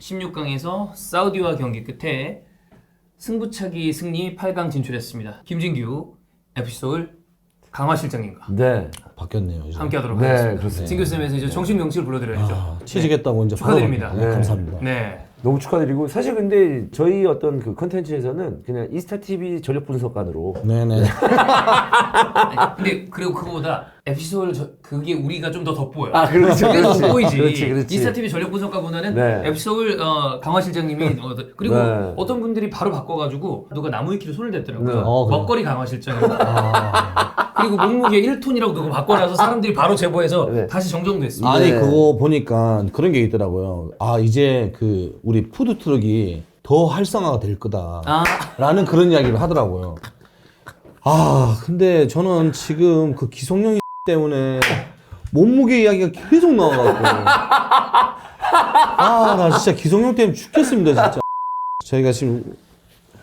16강에서 사우디와 경기 끝에 승부차기 승리 8강 진출했습니다. 김진규 FC 서울 강화 실장님과 네. 바뀌었네요. 이제. 함께하도록 네, 하겠습니다. 그렇습니다. 진규 쌤에서 이제 정식 명칭을 불러드려야죠. 취직했다고 이제 축하드립니다. 바로 바뀌었네요. 네. 감사합니다. 네. 너무 축하드리고 사실 근데 저희 어떤 그 컨텐츠에서는 그냥 이스타 TV 전력 분석관으로 네네. 아니, 근데 그리고 그거보다 FC 서울 그게 우리가 좀 더 돋보여. 그렇지 그게 더 그렇지 돋보이지. 그렇지 이스타 TV 전력 분석가보다는 네. FC 서울 강화 실장님이 그리고 네. 어떤 분들이 바로 바꿔가지고 누가 나무 위키로 손을 댔더라고요. 네. 그래요? 먹거리 강화 실장이라고. 그리고 몸무게 1톤이라고 누가 바꿔놔서 사람들이 바로 제보해서 네. 다시 정정됐습니다. 아니 네. 그거 보니까 그런 게 있더라고요. 아 이제 그 우리 푸드 트럭이 더 활성화가 될 거다라는 그런 이야기를 하더라고요. 아 근데 저는 지금 그 기성용 때문에 몸무게 이야기가 계속 나와가지고 아 나 진짜 기성용 때문에 죽겠습니다 진짜. 저희가 지금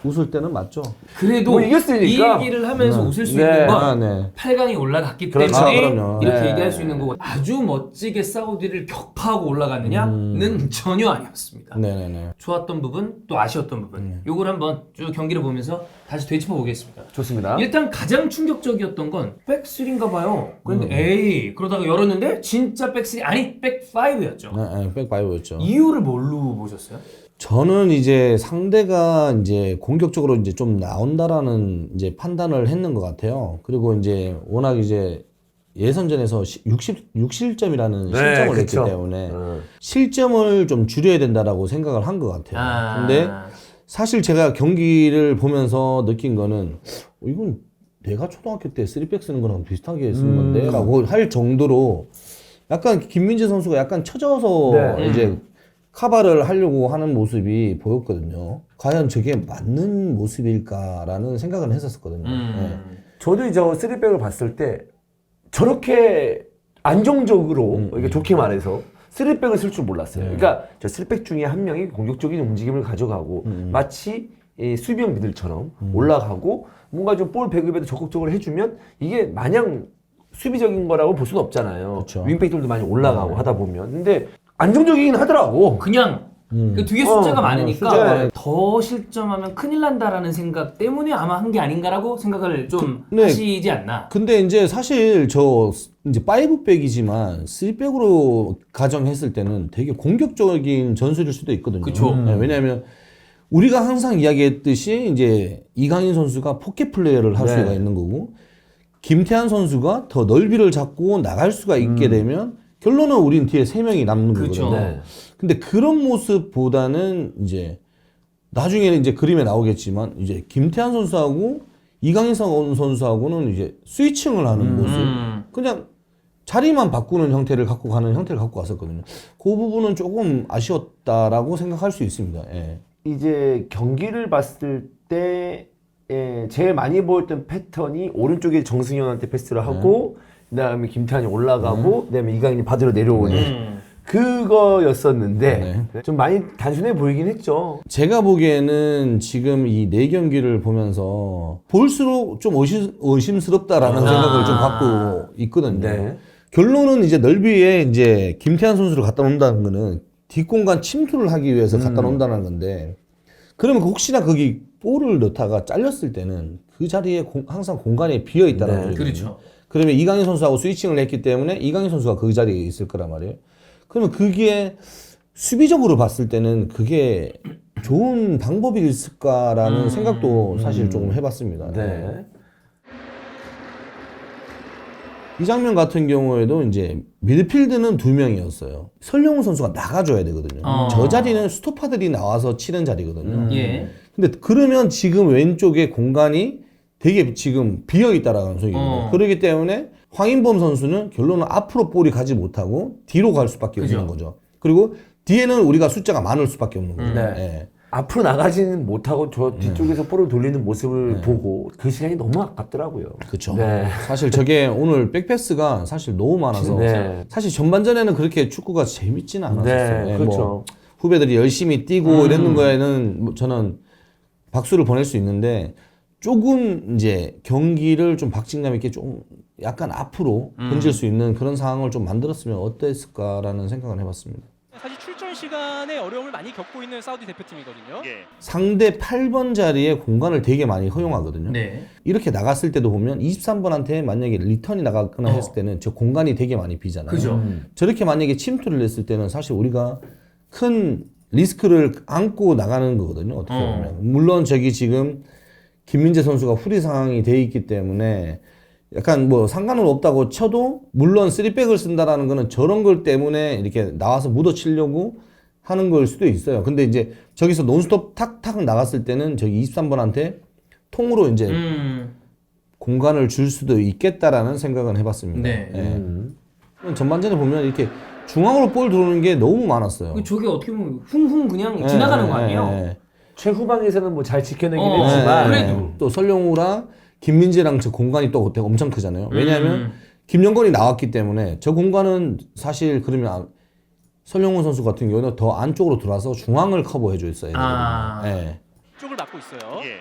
웃을 때는 맞죠? 그래도 뭐 이겼으니까. 이 얘기를 하면서 웃을 수 네. 있는 건 아, 네. 8강이 올라갔기 그렇죠. 때문에 그럼요. 이렇게 네. 얘기할 수 있는 거고 아주 멋지게 사우디를 격파하고 올라갔느냐는 전혀 아니었습니다. 네네네. 좋았던 부분 또 아쉬웠던 부분 요걸 한번 쭉 경기를 보면서 다시 되짚어 보겠습니다. 좋습니다. 일단 가장 충격적이었던 건 백3인가 봐요. 그런데 에이 그러다가 열었는데 진짜 백3 아니 백5였죠. 네, 백바이오였죠. 이유를 뭘로 보셨어요? 저는 이제 상대가 이제 공격적으로 이제 좀 나온다라는 이제 판단을 했는 것 같아요. 그리고 이제 워낙 이제 예선전에서 6실점이라는 네, 실점을 그쵸. 했기 때문에 실점을 좀 줄여야 된다라고 생각을 한 것 같아요. 근데 사실 제가 경기를 보면서 느낀 거는 이건 내가 초등학교 때 3백 쓰는 거랑 비슷하게 쓰는 건데 라고 할 정도로 약간 김민재 선수가 약간 처져서 네. 이제 카바를 하려고 하는 모습이 보였거든요. 과연 저게 맞는 모습일까라는 생각은 했었거든요. 네. 저도 저 3백을 봤을 때 저렇게 안정적으로 이게 좋게 말해서 3백을 쓸 줄 몰랐어요. 그러니까 저 3백 중에 한 명이 공격적인 움직임을 가져가고 마치 이 수비형들처럼 올라가고 뭔가 좀 볼 배급에도 적극적으로 해주면 이게 마냥 수비적인 거라고 볼 수는 없잖아요. 그쵸. 윙백들도 많이 올라가고 하다 보면. 근데 안정적이긴 하더라고. 그냥 그 뒤에 숫자가 많으니까 숫자가 많아요. 더 실점하면 큰일 난다라는 생각 때문에 아마 한 게 아닌가라고 생각을 좀 네. 하시지 않나. 근데 이제 사실 저 이제 5백이지만 3백으로 가정했을 때는 되게 공격적인 전술일 수도 있거든요. 그쵸. 네, 왜냐하면 우리가 항상 이야기했듯이 이제 이강인 선수가 포켓 플레이어를 할 네. 수가 있는 거고 김태환 선수가 더 넓이를 잡고 나갈 수가 있게 되면 결론은 우린 뒤에 3명이 남는 그렇죠. 거거든요. 네. 근데 그런 모습보다는 이제 나중에는 이제 그림에 나오겠지만 이제 김태환 선수하고 이강인 선수하고는 이제 스위칭을 하는 모습. 그냥 자리만 바꾸는 형태를 갖고 가는 형태를 갖고 왔었거든요. 그 부분은 조금 아쉬웠다라고 생각할 수 있습니다. 예. 이제 경기를 봤을 때 제일 많이 보였던 패턴이 오른쪽에 정승현한테 패스를 하고 그다음에 김태환이 올라가고 그다음에 이강인이 받으러 내려오는 그거였었는데 좀 많이 단순해 보이긴 했죠. 제가 보기에는 지금 이 4경기를 보면서 볼수록 좀 의심스럽다라는 생각을 좀 갖고 있거든요. 네. 결론은 이제 넓이에 이제 김태환 선수를 갖다 놓는다는 거는 뒷공간 침투를 하기 위해서 갖다 놓는다는 건데 그러면 혹시나 거기 볼을 넣다가 잘렸을 때는 그 자리에 항상 공간이 비어 있다는 네. 거죠. 그렇죠. 그러면 이강인 선수하고 스위칭을 했기 때문에 이강인 선수가 그 자리에 있을 거란 말이에요. 그러면 그게 수비적으로 봤을 때는 그게 좋은 방법이 있을까라는 생각도 사실 조금 해봤습니다. 네. 이 장면 같은 경우에도 이제 미드필드는 2명이었어요. 설영우 선수가 나가줘야 되거든요. 저 자리는 스토퍼들이 나와서 치는 자리거든요. 예. 근데 그러면 지금 왼쪽에 공간이 되게 지금 비어 있다라는 소리거든요. 그렇기 때문에 황인범 선수는 결론은 앞으로 볼이 가지 못하고 뒤로 갈 수밖에 없는 거죠. 그리고 뒤에는 우리가 숫자가 많을 수밖에 없는 거죠. 네. 예. 앞으로 나가지는 못하고 저 뒤쪽에서 볼을 돌리는 모습을 보고 그 시간이 너무 아깝더라고요. 그렇죠. 네. 사실 저게 오늘 백패스가 사실 너무 많아서 네. 사실 전반전에는 그렇게 축구가 재밌지는 않았었어요. 네, 예, 그렇죠. 뭐 후배들이 열심히 뛰고 이랬는 거에는 뭐 저는 박수를 보낼 수 있는데 조금 이제 경기를 좀 박진감 있게 좀 약간 앞으로 던질 수 있는 그런 상황을 좀 만들었으면 어땠을까라는 생각을 해봤습니다. 사실 출전 시간에 어려움을 많이 겪고 있는 사우디 대표팀이거든요. 예. 상대 8번 자리에 공간을 되게 많이 허용하거든요. 네. 이렇게 나갔을 때도 보면 23번한테 만약에 리턴이 나갔거나 했을 때는 저 공간이 되게 많이 비잖아요. 그죠. 저렇게 만약에 침투를 했을 때는 사실 우리가 큰 리스크를 안고 나가는 거거든요. 어떻게 보면. 물론 저기 지금 김민재 선수가 후리 상황이 돼 있기 때문에 약간 뭐 상관은 없다고 쳐도 물론 3백을 쓴다라는 거는 저런 걸 때문에 이렇게 나와서 묻어치려고 하는 걸 수도 있어요. 근데 이제 저기서 논스톱 탁탁 나갔을 때는 저기 23번한테 통으로 이제 공간을 줄 수도 있겠다라는 생각은 해봤습니다. 네. 전반전에 보면 이렇게 중앙으로 볼 들어오는 게 너무 많았어요. 저게 어떻게 보면 훌훌 그냥 지나가는 거 아니에요? 네. 최후방에서는 뭐 잘 지켜내긴 어, 했지만 그래도. 또 설령우랑 김민재랑 저 공간이 또 그때 엄청 크잖아요. 왜냐하면 김영건이 나왔기 때문에 저 공간은 사실 그러면 설령우 선수 같은 경우는 더 안쪽으로 들어와서 중앙을 커버해 줬어요. 네. 쪽을 맡고 있어요. 예.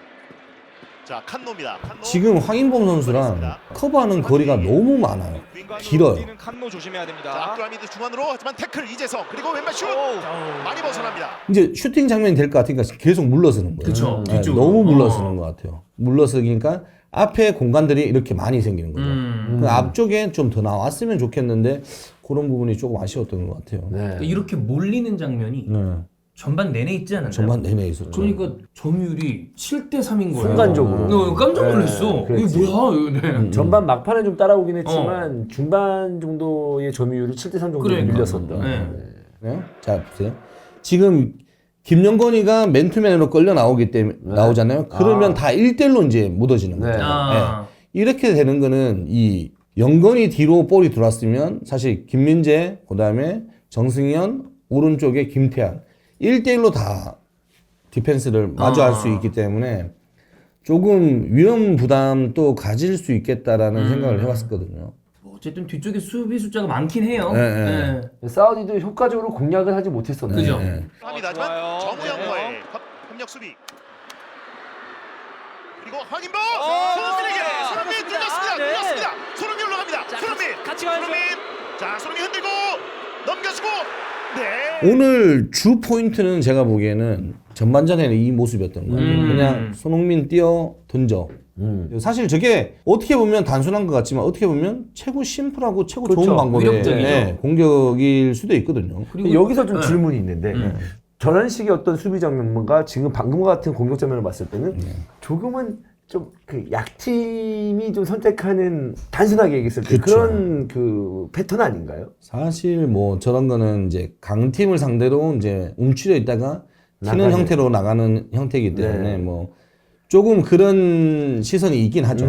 자, 칸노입니다. 칸노. 지금 황인범 선수랑 커버하는 거리가 너무 많아요. 길어요. 칸노 조심해야 자, 됩니다. 압두라미드 중앙으로 하지만 태클 이재성 그리고 왼발 슛 많이 벗어납니다. 이제 슈팅 장면이 될 것 같으니까 계속 물러서는 거예요. 그쵸, 네, 뒤쪽으로. 너무 물러서는 것 같아요. 물러서니까 앞에 공간들이 이렇게 많이 생기는 거죠. 그 앞쪽에 좀 더 나왔으면 좋겠는데 그런 부분이 조금 아쉬웠던 것 같아요. 네. 이렇게 몰리는 장면이 네. 전반 내내 있지 않았나요? 전반 내내 있었죠. 그러니까 점유율이 7대3인 거예요. 순간적으로. 깜짝 놀랐어. 네, 그렇지. 이게 뭐야? 네. 전반 막판에 좀 따라오긴 했지만 중반 정도의 점유율이 7대3 정도 그러니까. 밀렸었다. 네. 네. 자 보세요. 지금 김영건이가 맨투맨으로 끌려 나오기 때문에 나오잖아요. 그러면 다 1대1로 이제 묻어지는 거예요. 네. 아. 이렇게 되는 거는 이 영건이 뒤로 볼이 들어왔으면 사실 김민재, 그다음에 정승현, 오른쪽에 김태환 1대1로 다 디펜스를 마주할 수 있기 때문에 조금 위험 부담도 가질 수 있겠다라는 생각을 해봤었거든요. 어쨌든 뒤쪽에 수비 숫자가 많긴 해요. 네. 사우디도 효과적으로 공략을 하지 못했었네. 그죠? 합니다. 좋아요. 하지만 정우영과의 네. 협력 수비. 그리고 황인범 손흥민에게 손흥민 뚫렸습니다. 네. 뚫렸습니다. 손흥민 올라갑니다. 자, 손흥민. 같이 가야죠. 손흥민. 자, 손흥민 흔들고 넘겨주고. 네. 오늘 주 포인트는 제가 보기에는 전반전에는 이 모습이었던 것 같아요. 그냥 손흥민 뛰어 던져. 사실 저게 어떻게 보면 단순한 것 같지만 어떻게 보면 최고 심플하고 최고 그렇죠. 좋은 방법의 위력적이죠. 공격일 수도 있거든요. 그리고 여기서 좀 질문이 있는데 저런 식의 어떤 수비 장면과 지금 방금과 같은 공격 장면을 봤을 때는 조금은 좀 그 약팀이 좀 선택하는 단순하게 얘기했을 때 그쵸. 그런 그 패턴 아닌가요? 사실 뭐 저런 거는 이제 강팀을 상대로 이제 움츠려 있다가 튀는 나가는. 형태로 나가는 형태이기 때문에 네. 뭐 조금 그런 시선이 있긴 하죠.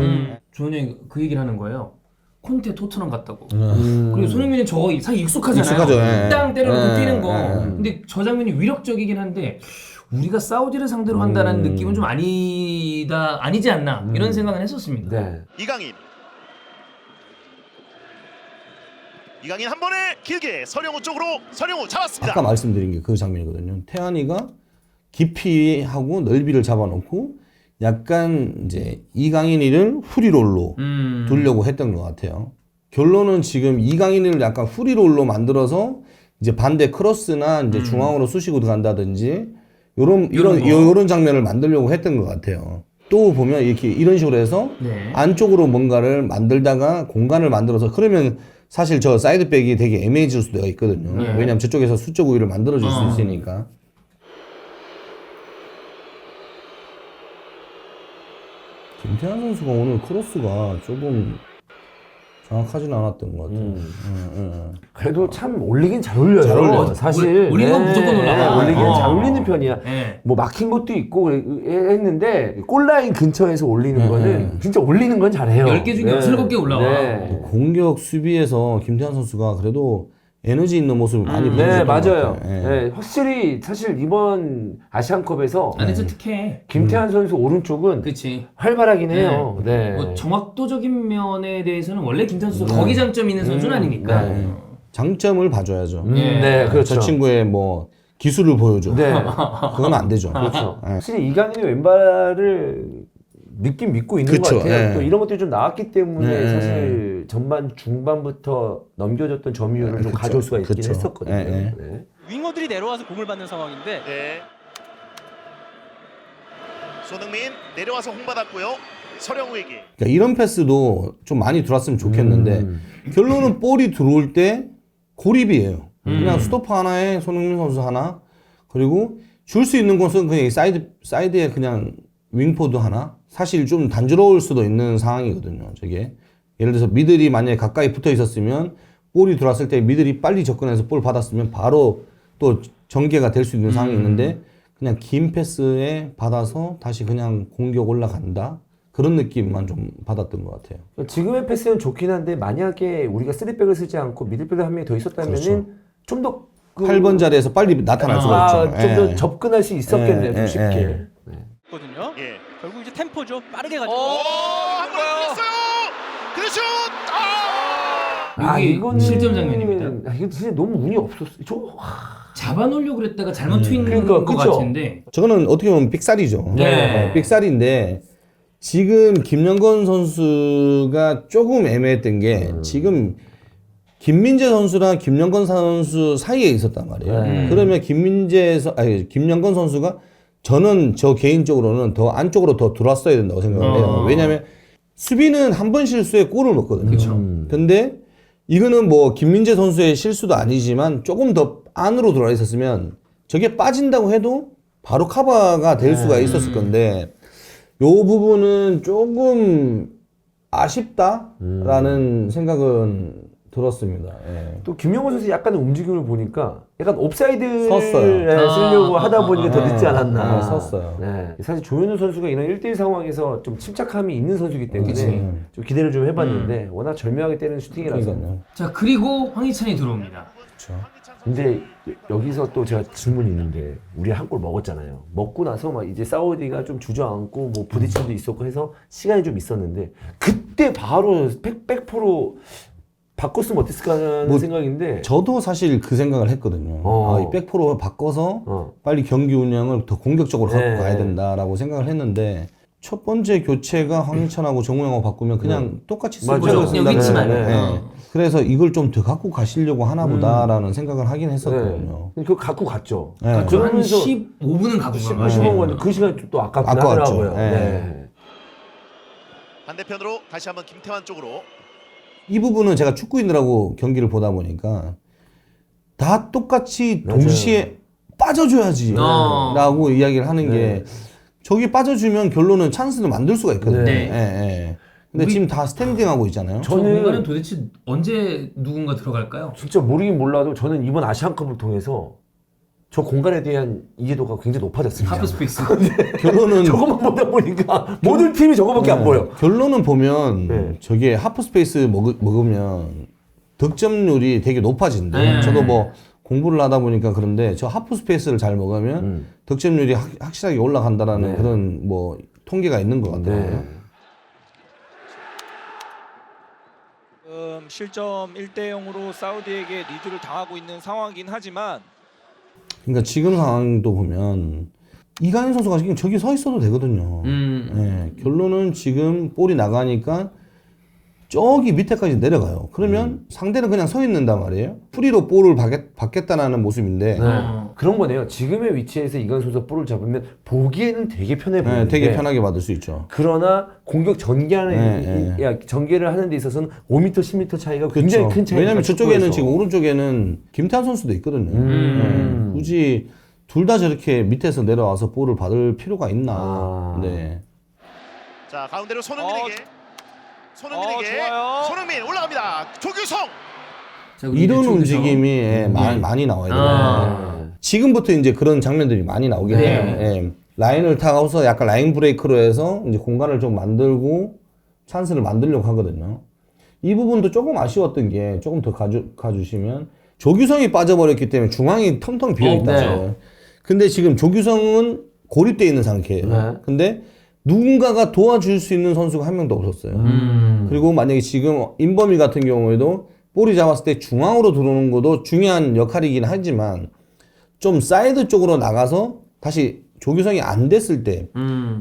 조현이 그 얘기를 하는 거예요. 콘테 토트넘 같다고. 그리고 손흥민은 저거 사실 익숙하잖아요. 익숙하죠, 예. 땅 때려놓고 예, 뛰는 거. 예. 근데 저 장면이 위력적이긴 한데 우리가 사우디를 상대로 한다는 느낌은 좀 아니지 않나 이런 생각은 했었습니다. 네. 이강인. 이강인 한 번에 길게 서령우 쪽으로 서령우 잡았습니다. 아까 말씀드린 게 그 장면이거든요. 태환이가 깊이하고 넓이를 잡아놓고 약간 이제 이강인이를 후리롤로 두려고 했던 것 같아요. 결론은 지금 이강인을 약간 후리롤로 만들어서 이제 반대 크로스나 이제 중앙으로 쑤시고 들어간다든지 이런 장면을 만들려고 했던 것 같아요. 또 보면 이렇게 이런 식으로 해서 네. 안쪽으로 뭔가를 만들다가 공간을 만들어서 그러면 사실 저 사이드백이 되게 애매해질 수도 있거든요. 네. 왜냐하면 저쪽에서 수적 우위를 만들어줄 수 있으니까. 김태환 선수가 오늘 크로스가 조금 정확하지는 않았던 것 같아요. 그래도 참 올리긴 잘 올려요. 잘 올려요. 사실 올리는 건 무조건 올라가. 올리기는 잘 올리는 편이야. 네. 뭐 막힌 것도 있고 했는데 골라인 근처에서 올리는 거는 진짜 올리는 건 잘해요. 10개 중에 7개 올라와. 네. 공격 수비에서 김태환 선수가 그래도 에너지 있는 모습을 많이 네, 보여줬던 것 맞아요. 같아요. 예. 네, 확실히 사실 이번 아시안컵에서 안에서 특혜. 김태환 선수 오른쪽은 그렇지. 활발하긴 해요. 네. 뭐 정확도적인 면에 대해서는 원래 김태환 선수 거기 장점 있는 선수는 아니니까. 네. 장점을 봐줘야죠. 네, 그렇죠. 저 친구의 뭐 기술을 보여줘. 네. 그건 안 되죠. 그렇죠. 확실히 이강인이 왼발을 믿고 있는 그쵸, 것 같아요. 예. 또 이런 것들이 좀 나왔기 때문에 예. 사실 전반 중반부터 넘겨줬던 점유율을 좀 그쵸, 가져올 수가 있긴 그쵸. 했었거든요. 예, 예. 네. 윙어들이 내려와서 공을 받는 상황인데 네. 손흥민 내려와서 공 받았고요. 서령우에게. 그러니까 이런 패스도 좀 많이 들어왔으면 좋겠는데 결론은 볼이 들어올 때 고립이에요. 그냥 스토퍼 하나에 손흥민 선수 하나, 그리고 줄 수 있는 곳은 그냥 이 사이드에 그냥 윙포드 하나. 사실 좀 단조로울 수도 있는 상황이거든요. 저게 예를 들어서 미들이 만약에 가까이 붙어 있었으면 볼이 들어왔을 때 미들이 빨리 접근해서 볼 받았으면 바로 또 전개가 될 수 있는 상황이 있는데 그냥 긴 패스에 받아서 다시 그냥 공격 올라간다. 그런 느낌만 좀 받았던 것 같아요. 지금의 패스는 좋긴 한데 만약에 우리가 3백을 쓰지 않고 미들백을 한 명이 더 있었다면은 그렇죠. 좀 더 8번 자리에서 빨리 나타날 수가 있죠. 좀 더 예. 접근할 수 있었겠네요. 좀 예, 쉽게. 예. 거든요. 예. 결국 이제 템포죠. 빠르게 가지고. 한번 흘렸어요. 그래 슛. 여기 실점 장면입니다. 이거 진짜 너무 운이 없었어. 잡아놓으려고 그랬다가 잘못 휜 그러니까, 것 그쵸? 같은데. 저거는 어떻게 보면 삑살이죠. 네. 삑살인데 지금 김영건 선수가 조금 애매했던 게 지금 김민재 선수랑 김영건 선수 사이에 있었단 말이에요. 그러면 김영건 선수가 저는 저 개인적으로는 더 안쪽으로 더 들어왔어야 된다고 생각을 해요. 왜냐하면 수비는 한 번 실수에 골을 먹거든요. 근데 이거는 뭐 김민재 선수의 실수도 아니지만 조금 더 안으로 들어와 있었으면 저게 빠진다고 해도 바로 커버가 될 수가 있었을 건데 요 부분은 조금 아쉽다라는 생각은 들었습니다. 예. 또 김영호 선수 약간의 움직임을 보니까 약간 옵사이드를 섰어요. 쓰려고 하다 보니까 더 늦지 않았나. 섰어요. 네. 사실 조현우 선수가 이런 1대1 상황에서 좀 침착함이 있는 선수이기 때문에 그치. 좀 기대를 좀 해봤는데 워낙 절묘하게 때리는 슈팅이라서. 그러니까요. 자, 그리고 황희찬이 들어옵니다. 근데 여기서 또 제가 질문이 있는데 우리 한 골 먹었잖아요. 먹고 나서 막 이제 사우디가 좀 주저앉고 뭐 부딪힘도 있었고 해서 시간이 좀 있었는데 그때 바로 백포로 바꿨으면 어땠을까라는 뭐 생각인데 저도 사실 그 생각을 했거든요. 이 백프로 바꿔서 빨리 경기 운영을 더 공격적으로 갖고 네. 가야 된다라고 생각을 했는데 첫 번째 교체가 황희찬하고 정우영하고 바꾸면 그냥 똑같이 쓰고 맞아요. 그냥 위치만. 그래서 이걸 좀 더 갖고 가시려고 하나 보다라는 생각을 하긴 했었거든요. 네. 그거 갖고 갔죠. 네. 한 그러면서 15분은 가고 간 거예요. 15분 건데 그 시간 또 아깝긴 아까웠죠. 하더라고요. 네. 네. 반대편으로 다시 한번 김태환 쪽으로. 이 부분은 제가 축구인들하고 경기를 보다 보니까 다 똑같이 동시에 빠져줘야지 라고 이야기를 하는 게 저기 빠져주면 결론은 찬스를 만들 수가 있거든요. 네. 예. 근데 지금 다 스탠딩하고 있잖아요. 저 공간은 도대체 언제 누군가 들어갈까요? 진짜 모르긴 몰라도 저는 이번 아시안컵을 통해서 저 공간에 대한 이해도가 굉장히 높아졌습니다. 하프 스페이스. 결론은 저것만 보다 보니까 모든 팀이 저거밖에 안 보여. 결론은 보면 네. 저게 하프 스페이스 먹으면 득점률이 되게 높아진대요. 저도 뭐 공부를 하다 보니까 그런데 저 하프 스페이스를 잘 먹으면 득점률이 확실하게 올라간다라는 그런 뭐 통계가 있는 것 같아요. 실점 1대 0으로 사우디에게 리드를 당하고 있는 상황이긴 하지만 그러니까 지금 상황도 보면 이강인 선수가 지금 저기 서 있어도 되거든요. 결론은 지금 볼이 나가니까 저기 밑에까지 내려가요. 그러면 상대는 그냥 서 있는단 말이에요. 프리로 볼을 받겠다는 모습인데 그런 거네요. 지금의 위치에서 이강 선수가 볼을 잡으면 보기에는 되게 편해 보이는데 되게 편하게 받을 수 있죠. 그러나 공격 전개를 하는 데 있어서는 5m, 10m 차이가 굉장히 큰 차이가. 왜냐면 저쪽에는 지금 오른쪽에는 김태환 선수도 있거든요. 굳이 둘 다 저렇게 밑에서 내려와서 볼을 받을 필요가 있나. 네. 자, 가운데로 손흥민에게. 좋아요. 손흥민 올라갑니다. 조규성. 자, 우리 이런 이제 움직임이 많이 나와야 돼요. 지금부터 이제 그런 장면들이 많이 나오긴 해요. 예. 라인을 타고서 약간 라인 브레이크로 해서 이제 공간을 좀 만들고 찬스를 만들려고 하거든요. 이 부분도 조금 아쉬웠던 게 조금 더 가주시면 조규성이 빠져버렸기 때문에 중앙이 텅텅 비어있다. 근데 지금 조규성은 고립되어 있는 상태예요. 근데 누군가가 도와줄 수 있는 선수가 한 명도 없었어요. 그리고 만약에 지금 임범이 같은 경우에도 볼이 잡았을 때 중앙으로 들어오는 것도 중요한 역할이긴 하지만 좀 사이드 쪽으로 나가서 다시 조규성이 안 됐을 때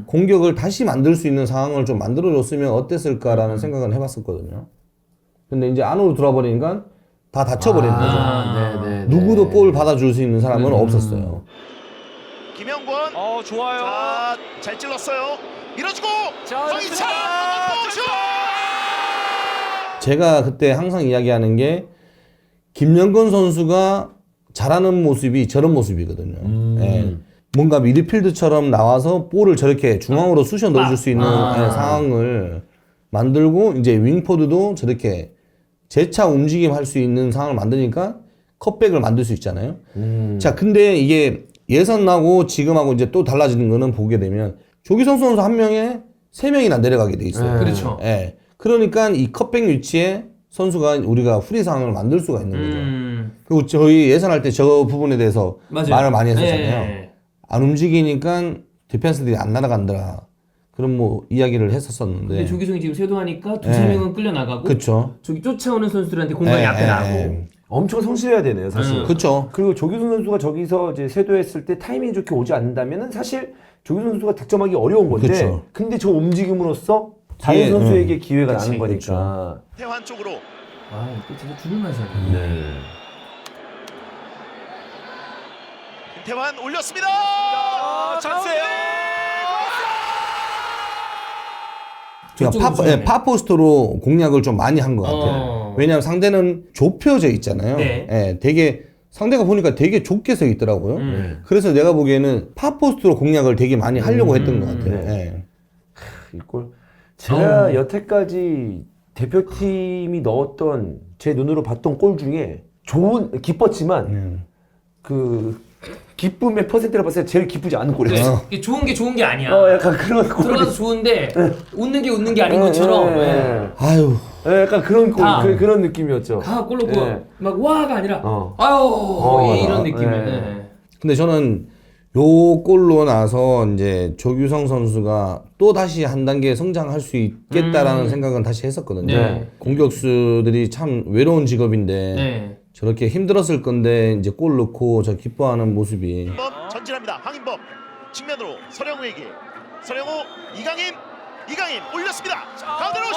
공격을 다시 만들 수 있는 상황을 좀 만들어줬으면 어땠을까라는 생각은 해봤었거든요. 근데 이제 안으로 들어와 버리니까 다 다쳐버린 거죠. 네. 누구도 볼 받아줄 수 있는 사람은 없었어요. 김영권. 좋아요. 자, 잘 찔렀어요. 밀어주고 황희찬 슛! 제가 그때 항상 이야기하는 게 김영건 선수가 잘하는 모습이 저런 모습이거든요. 예. 뭔가 미드필드처럼 나와서 볼을 저렇게 중앙으로 쑤셔 넣어줄 수 있는 상황을 만들고 이제 윙포드도 저렇게 재차 움직임 할 수 있는 상황을 만드니까 컵백을 만들 수 있잖아요. 자, 근데 이게 예선 나고 지금하고 이제 또 달라지는 거는 보게 되면 조기성 선수 한 명에 3명이나 내려가게 돼 있어요. 그렇죠. 예. 그러니까 이 컵백 위치에 선수가 우리가 프리 상황을 만들 수가 있는 거죠. 그리고 저희 예선할 때 저 부분에 대해서 맞아요. 말을 많이 했었잖아요. 네. 안 움직이니까 디펜스들이 안 날아간다. 그런 뭐 이야기를 했었었는데. 근데 조기성이 지금 쇄도하니까 두세 네. 명은 끌려 나가고 그쵸. 저기 쫓아오는 선수들한테 공간이 앞에 나고. 엄청 성실해야 되네요, 사실. 그쵸. 그리고 조규성 선수가 저기서 이제 쇄도했을 때 타이밍이 좋게 오지 않는다면은 사실 조규성 선수가 득점하기 어려운 건데. 그쵸. 근데 저 움직임으로써 다른 선수에게 기회가 그치, 나는 거니까. 태환 쪽으로. 아, 이거 진짜 죽을 맛이야. 네. 김태환 올렸습니다. 찬스예요. 제가 저쪽으로 파포스트로 공략을 좀 많이 한 것 같아요. 왜냐하면 상대는 좁혀져 있잖아요. 네. 예, 되게 상대가 보니까 되게 좁게 서 있더라고요. 그래서 내가 보기에는 파포스트로 공략을 되게 많이 하려고 했던 것 같아요. 예. 이걸 제가 여태까지 대표팀이 넣었던 제 눈으로 봤던 골 중에 기뻤지만 그 기쁨의 퍼센트를 봤을 때 제일 기쁘지 않은 골이었어. 이게 좋은 게 좋은 게 아니야. 약간 그런 골. 들어가서 좋은데 웃는 게 웃는 게 아닌 것처럼 아유. 약간 그런 골, 다. 그런 느낌이었죠. 다 골로 예. 막 와가 아니라 맞아. 이런 느낌이네. 예. 근데 저는 요 골로 나서 이제 조규성 선수가 또 다시 한 단계 성장할 수 있겠다라는 생각은 다시 했었거든요. 네. 공격수들이 참 외로운 직업인데 네. 저렇게 힘들었을 건데 이제 골 넣고 저 기뻐하는 모습이 황인범 전진합니다. 황인범 측면으로 서령우에게 서령우 이강인 올렸습니다. 가운데로 슛!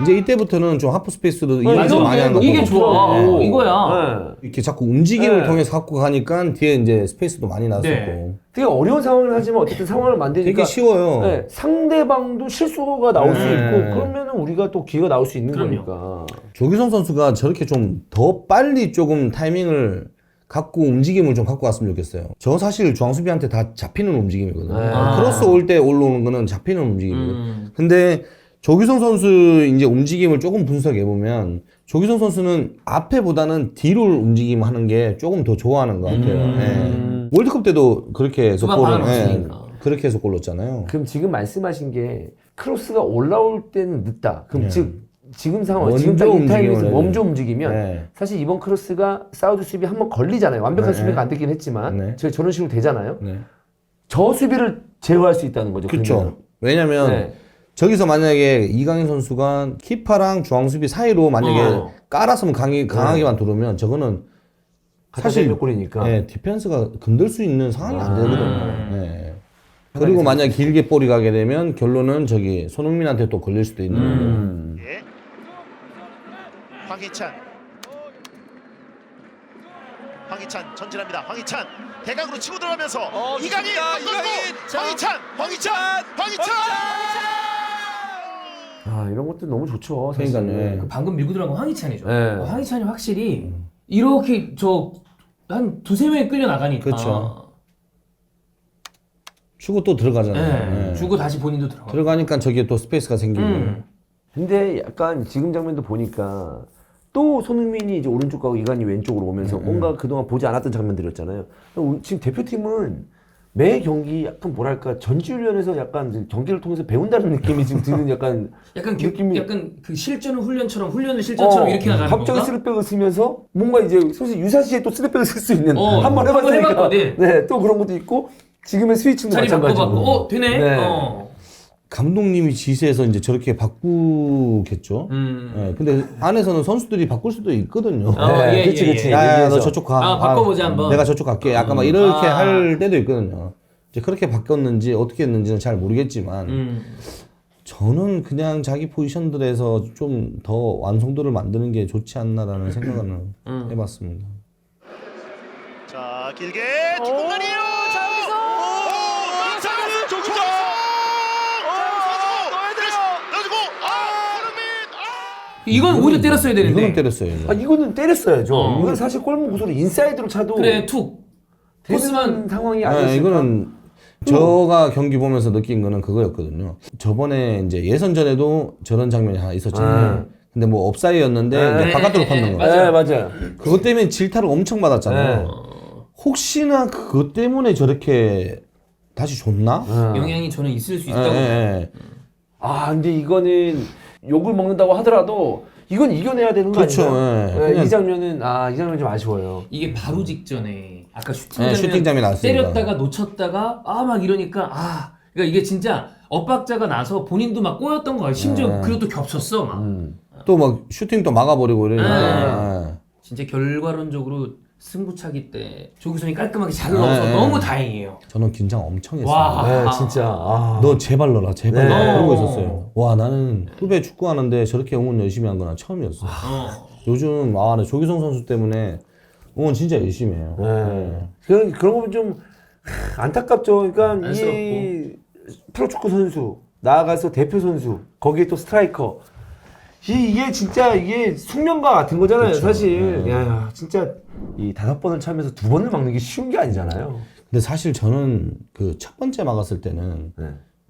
이제 이때부터는 좀 하프 스페이스로 이용을 맞아. 많이 하는 것 이게 같고 좋아. 네. 이거야. 이렇게 자꾸 움직임을 네. 통해서 갖고 가니까 뒤에 이제 스페이스도 많이 나왔었고 네. 되게 어려운 상황을 하지만 어쨌든 상황을 만드니까 되게 쉬워요. 네, 상대방도 실수가 나올 수 네. 있고 그러면은 우리가 또 기회가 나올 수 있는 그럼요. 거니까. 조규성 선수가 저렇게 좀 더 빨리 조금 타이밍을 갖고 움직임을 좀 갖고 왔으면 좋겠어요. 저 사실 중앙수비한테 다 잡히는 움직임이거든요. 네. 크로스 올 때 올라오는 거는 잡히는 움직임이거든요. 근데 조규성 선수 이제 움직임을 조금 분석해 보면 조규성 선수는 앞에보다는 뒤로 움직임하는 게 조금 더 좋아하는 것 같아요. 예. 월드컵 때도 그렇게 해서 그만 골을 받아놓으시니까. 그렇게 해서 골 넣었잖아요. 그럼 지금 말씀하신 게 크로스가 올라올 때는 늦다. 그럼 즉 지금 상황, 먼저 지금 딱 이 움직임을 타이밍에서 해야 먼저 돼요. 움직이면 네. 사실 이번 크로스가 사우드 수비 한번 걸리잖아요. 완벽한 네. 수비가 안 되긴 했지만 네. 저런 식으로 되잖아요. 네. 저 수비를 제어할 수 있다는 거죠. 그렇죠. 왜냐면 네. 저기서 만약에 이강인 선수가 키퍼랑 중앙수비 사이로 만약에 깔았으면 강하게만 들어오면 저거는 사실 골이니까. 예, 디펜스가 건들 수 있는 상황이 안 되거든요. 예. 그리고 만약 길게 볼이 가게 되면 결론은 저기 손흥민한테 또 걸릴 수도 있는 거고. 예. 황희찬 전진합니다. 황희찬 대각으로 치고 들어가면서 이강인 좋습니다. 황희찬 아 이런 것도 너무 좋죠. 사실. 그러니까요. 예. 그 방금 밀고 들어간 건 황희찬이죠. 네. 황희찬이 확실히 이렇게 한 두세 명이 끌려 나가니까. 그렇죠. 주고 또 들어가잖아요. 네. 예. 주고 다시 본인도 들어가. 들어가니까 저기에 또 스페이스가 생기고. 근데 약간 지금 장면도 보니까 또 손흥민이 이제 오른쪽 가고 이강인이 왼쪽으로 오면서 뭔가 그동안 보지 않았던 장면들이었잖아요. 지금 대표팀은 매 경기 약간 뭐랄까 전지훈련에서 약간 경기를 통해서 배운다는 느낌이 지금 드는 약간 약간 그 실전은 훈련처럼 훈련은 실전처럼 이렇게 나가는 건가? 갑자기 스리백을 쓰면서 뭔가 이제 솔직히 유사시에 또 스리백을 쓸 수 있는 한번 한번 해봤으니까 해봤거든. 네, 또 그런 것도 있고 지금의 스위칭도 자리 마찬가지고 바꿔 되네. 네. 감독님이 지시해서 이제 저렇게 바꾸겠죠. 예, 근데 안에서는 선수들이 바꿀 수도 있거든요. 네, 그치. 야, 너 저쪽 가. 바꿔보자 한번. 내가 저쪽 갈게. 약간 막 이렇게 할 때도 있거든요. 이제 그렇게 바뀌었는지 어떻게 했는지는 잘 모르겠지만 저는 그냥 자기 포지션들에서 좀 더 완성도를 만드는 게 좋지 않나라는 생각은 해봤습니다. 자 길게 뒷공간이에요. 자 여기서 조규성 넣어주고 손흥민 이건 오히려 때렸어야 되는데. 이거는 때렸어요. 이거. 아 이거는 때렸어야죠. 어. 이건 사실 골문 구슬을 인사이드로 차도 그래 툭. 되는 포스만 상황이 네, 아니었을까? 이거는 제가 경기 보면서 느낀 거는 그거였거든요. 저번에 이제 예선전에도 저런 장면이 하나 있었잖아요. 근데 뭐 업사이였는데 이제 바깥으로 팠는 거. 네, 맞아요. 그것 때문에 질타를 엄청 받았잖아요. 혹시나 그것 때문에 저렇게 다시 줬나? 영향이 저는 있을 수 예, 있다고. 예, 예. 아 근데 이거는 욕을 먹는다고 하더라도 이건 이겨내야 되는 거 그렇죠, 아닌가요? 예. 네, 그냥- 이 장면은 이 장면 좀 아쉬워요. 이게 바로 직전에 아까 네, 슈팅장면 나왔으니까. 때렸다가 놓쳤다가 막 이러니까 그러니까 이게 진짜 엇박자가 나서 본인도 막 꼬였던 거야. 심지어 네. 그리고 또 겹쳤어 막. 또 막 슈팅도 막아버리고 이러니까. 예. 진짜 결과론적으로 승부차기 때 조규성이 깔끔하게 잘 넣어서 네. 너무 다행이에요. 저는 긴장 엄청 했어요. 와. 네, 진짜. 너 제발 넣어라, 제발 네. 넣어라. 그러고 있었어요. 와, 나는 후배 축구하는데 저렇게 응원 열심히 한 거는 처음이었어. 요즘, 나 조규성 선수 때문에 응원 진짜 열심히 해요. 네. 그런 거 보면 좀 안타깝죠. 그러니까 이 프로축구 선수 나아가서 대표 선수 거기에 또 스트라이커 이게 진짜 이게 숙명과 같은 거잖아요. 그쵸. 사실 야 진짜 이 5번을 차면서 2번을 막는 게 쉬운 게 아니잖아요. 근데 사실 저는 그 첫 번째 막았을 때는 네.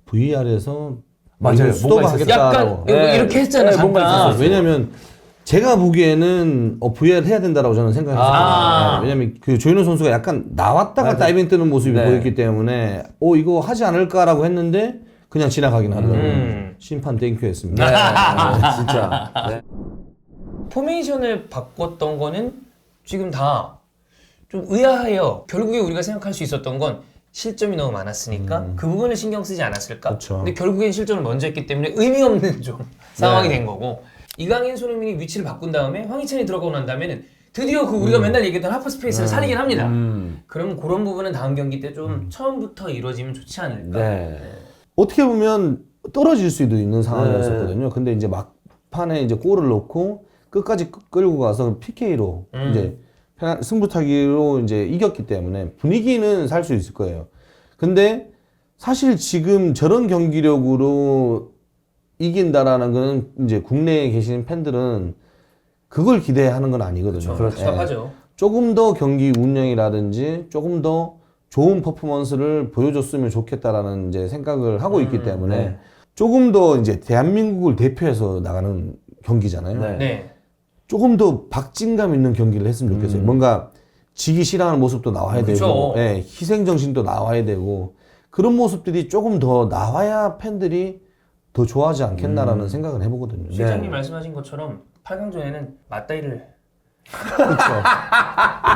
VR에서 맞아요. 수도가 뭔가 하겠다라고. 약간 이렇게 했잖아 네, 뭔가 잠깐. 있었어요. 왜냐면 제가 보기에는 VR 해야 된다라고 저는 생각했어요. 왜냐면 그 조현우 선수가 약간 나왔다가 다이빙 뜨는 모습이 네. 보였기 때문에 이거 하지 않을까라고 했는데 그냥 지나가긴 하더라고요. 심판 땡큐 했습니다. 진짜. 네. 포메이션을 바꿨던 거는 지금 다 좀 의아해요. 결국에 우리가 생각할 수 있었던 건 실점이 너무 많았으니까 그 부분을 신경 쓰지 않았을까? 그쵸. 근데 결국엔 실점을 먼저 했기 때문에 의미 없는 좀 상황이 된 거고 이강인, 손흥민이 위치를 바꾼 다음에 황희찬이 들어가고 난 다음에는 드디어 그 우리가 맨날 얘기했던 하프 스페이스를 살리긴 합니다. 그럼 그런 부분은 다음 경기 때 좀 처음부터 이루어지면 좋지 않을까? 네. 어떻게 보면 떨어질 수도 있는 상황이었었거든요. 근데 이제 막판에 이제 골을 넣고 끝까지 끌고 가서 PK로 이제 승부타기로 이제 이겼기 때문에 분위기는 살 수 있을 거예요. 근데 사실 지금 저런 경기력으로 이긴다라는 건 이제 국내에 계신 팬들은 그걸 기대하는 건 아니거든요. 그렇죠. 답답하죠. 조금 더 경기 운영이라든지 조금 더 좋은 퍼포먼스를 보여줬으면 좋겠다라는 이제 생각을 하고 있기 때문에 조금 더 이제 대한민국을 대표해서 나가는 경기잖아요. 네. 네. 조금 더 박진감 있는 경기를 했으면 좋겠어요. 뭔가 지기 싫어하는 모습도 나와야 그쵸. 되고, 예, 희생정신도 나와야 되고, 그런 모습들이 조금 더 나와야 팬들이 더 좋아하지 않겠나라는 생각을 해보거든요. 실장님 말씀하신 것처럼 8강전에는 맞다이를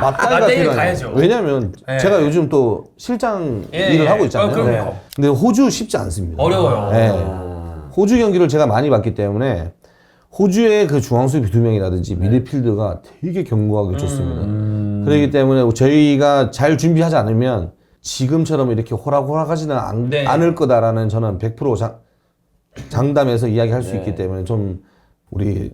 맞다이가 맞다이를 필요해요. 가야죠. 왜냐면 예. 제가 요즘 또 실장 예, 일을 예. 하고 있잖아요. 그럼요. 네. 근데 호주 쉽지 않습니다. 어려워요. 예. 호주 경기를 제가 많이 봤기 때문에 호주의 그 중앙수비 2명이라든지 미드필드가 되게 견고하게 좋습니다. 그렇기 때문에 저희가 잘 준비하지 않으면 지금처럼 이렇게 호락호락하지는 네. 않을 거다라는 저는 100% 장담해서 이야기할 수 있기 때문에 좀 우리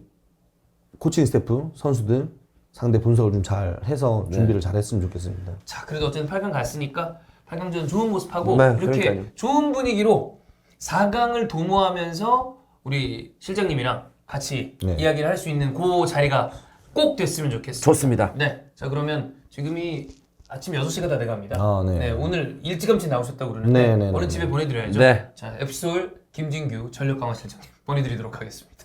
코칭 스태프, 선수들 상대 분석을 좀 잘 해서 준비를 잘 했으면 좋겠습니다. 자, 그래도 어쨌든 8강 갔으니까 8강전 좋은 모습하고 네, 이렇게 그러니까요. 좋은 분위기로 4강을 도모하면서 우리 실장님이랑 같이 네. 이야기를 할 수 있는 그 자리가 꼭 됐으면 좋겠습니다. 좋습니다. 네. 자, 그러면 지금이 아침 6시가 다 돼갑니다. 네. 오늘 일찌감치 나오셨다고 그러는데 네, 네, 얼른 네, 집에 네. 보내드려야죠. 네. 자, 앱솔 김진규 전력 강화 실장님 보내드리도록 하겠습니다.